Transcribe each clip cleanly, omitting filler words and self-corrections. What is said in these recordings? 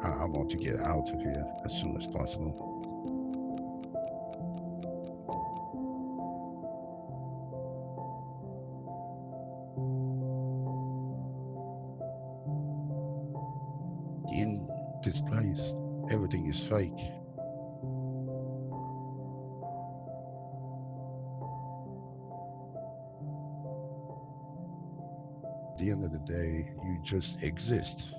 I want to get out of here as soon as possible. In this place, everything is fake. At the end of the day, you just exist.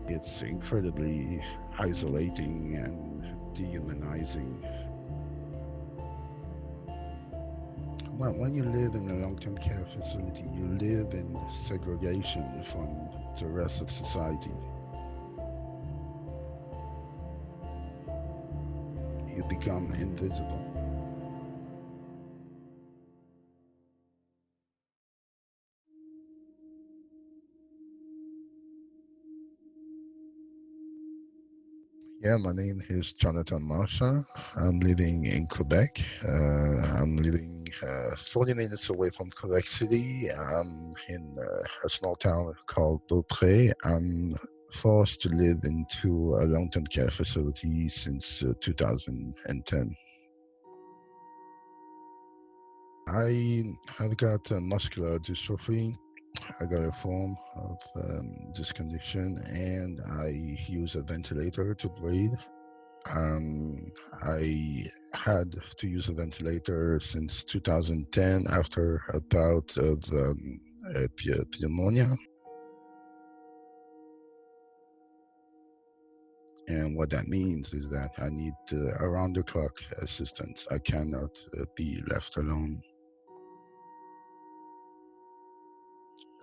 It's incredibly isolating and dehumanizing. When you live in a long-term care facility, you live in segregation from the rest of society. You become invisible. Yeah, my name is Jonathan Marsha. I'm living in Quebec. I'm living 40 minutes away from Quebec City. I'm in a small town called Beaupré. I'm forced to live into a long-term care facility since 2010. I've got muscular dystrophy. I got a form of this condition, and I use a ventilator to breathe. I had to use a ventilator since 2010 after a bout of pneumonia. And what that means is that I need around the clock assistance. I cannot be left alone.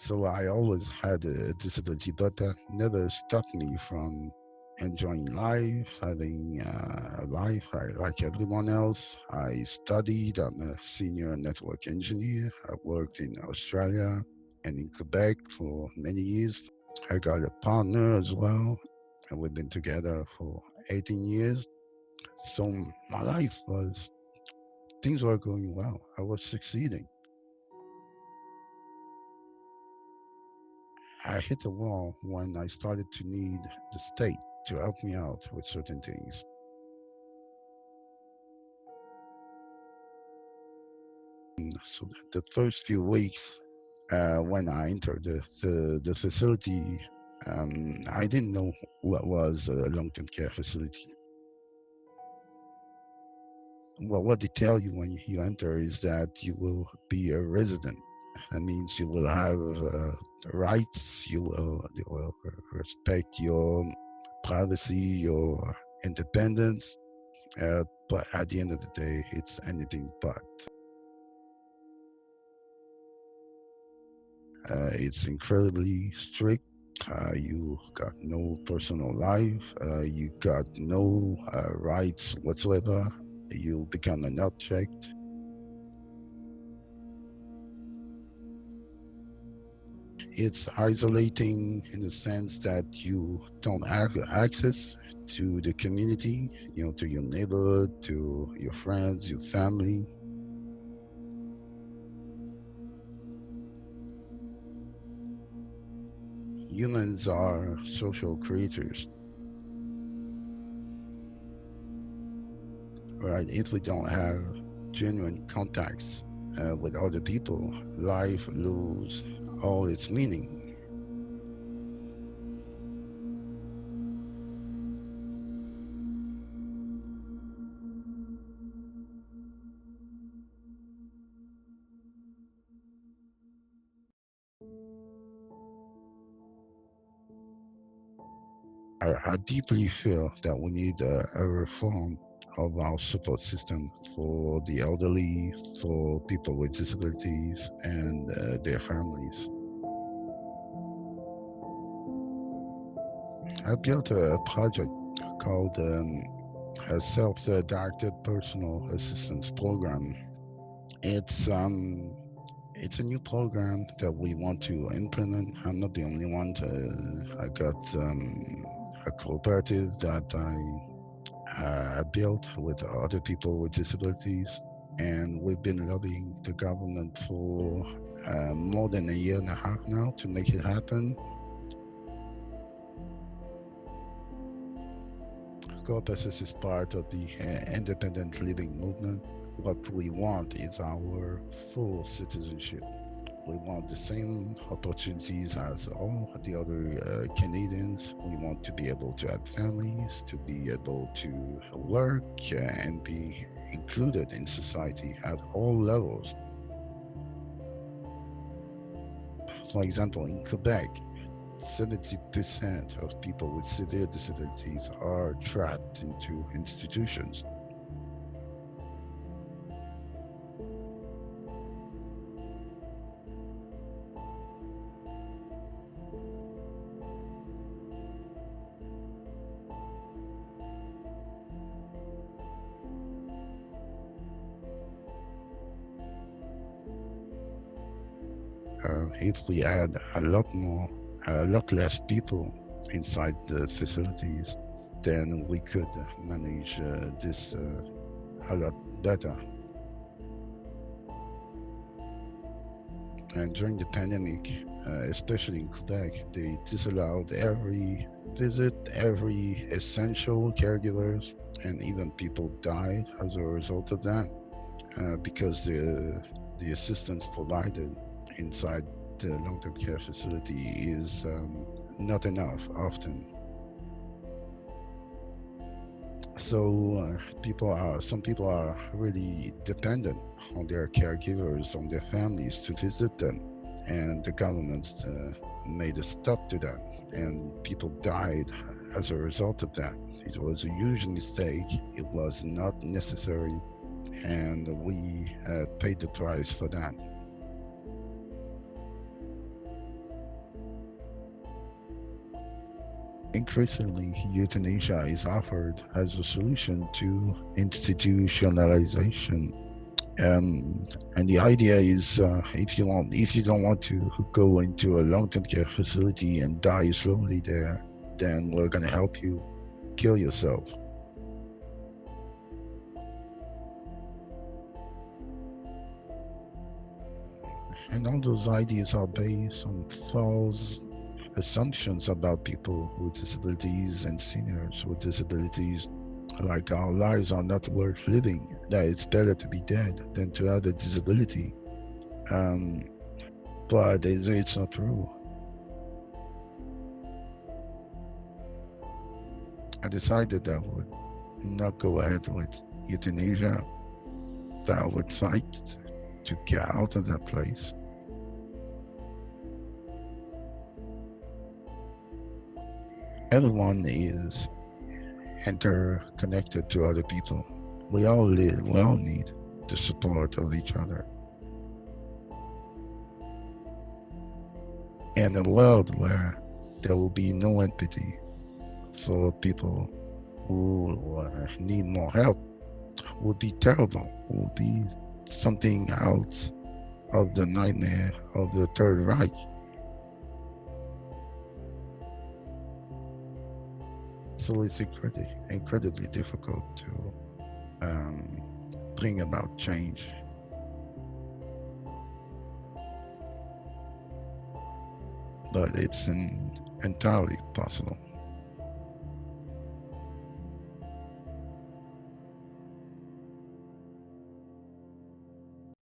So I always had a disability, but that never stopped me from enjoying life, having a life like everyone else. I studied. I'm a senior network engineer. I worked in Australia and in Quebec for many years. I got a partner as well, and we've been together for 18 years. So my life was, things were going well. I was succeeding. I hit a wall when I started to need the state to help me out with certain things. So the first few weeks when I entered the facility, I didn't know what was a long-term care facility. Well, what they tell you when you enter is that you will be a resident. That means you will have rights. They will respect your privacy, your independence. But at the end of the day, it's anything but. It's incredibly strict. You got no personal life. You got no rights whatsoever. You become an object. It's isolating in the sense that you don't have access to the community, to your neighborhood, to your friends, your family. Humans are social creatures, right? If we don't have genuine contacts with other people, life loses all its meaning. I deeply feel that we need a reform of our support system for the elderly, for people with disabilities, and their families. I built a project called a self-directed personal assistance program. It's um, it's a new program that we want to implement. I'm not the only one. I got a cooperative that I built with other people with disabilities, and we've been lobbying the government for more than a year and a half now to make it happen. Cortesis is part of the independent living movement. What we want is our full citizenship. We want the same opportunities as all the other Canadians. We want to be able to have families, to be able to work and be included in society at all levels. For example, in Quebec, 70% of people with severe disabilities are trapped into institutions. If we add a lot less people inside the facilities, then we could manage this a lot better. And during the pandemic, especially in Quebec, they disallowed every visit, every essential caregivers, and even people died as a result of that because the assistance provided inside the long-term care facility is not enough often. So some people are really dependent on their caregivers, on their families to visit them, and the government made a stop to that, and people died as a result of that. It was a huge mistake. It was not necessary, and we paid the price for that. Increasingly, euthanasia is offered as a solution to institutionalization. And the idea is, if you don't want to go into a long-term care facility and die slowly there, then we're gonna help you kill yourself. And all those ideas are based on false assumptions about people with disabilities and seniors with disabilities, like our lives are not worth living, that it's better to be dead than to have a disability. Um, but it's not true. I decided that I would not go ahead with euthanasia, that I would fight to get out of that place. Everyone is interconnected to other people. We all need the support of each other. In a world where there will be no empathy for people who need more help, would be terrible, would be something out of the nightmare of the Third Reich. So it's incredibly difficult to um, bring about change. But it's entirely possible.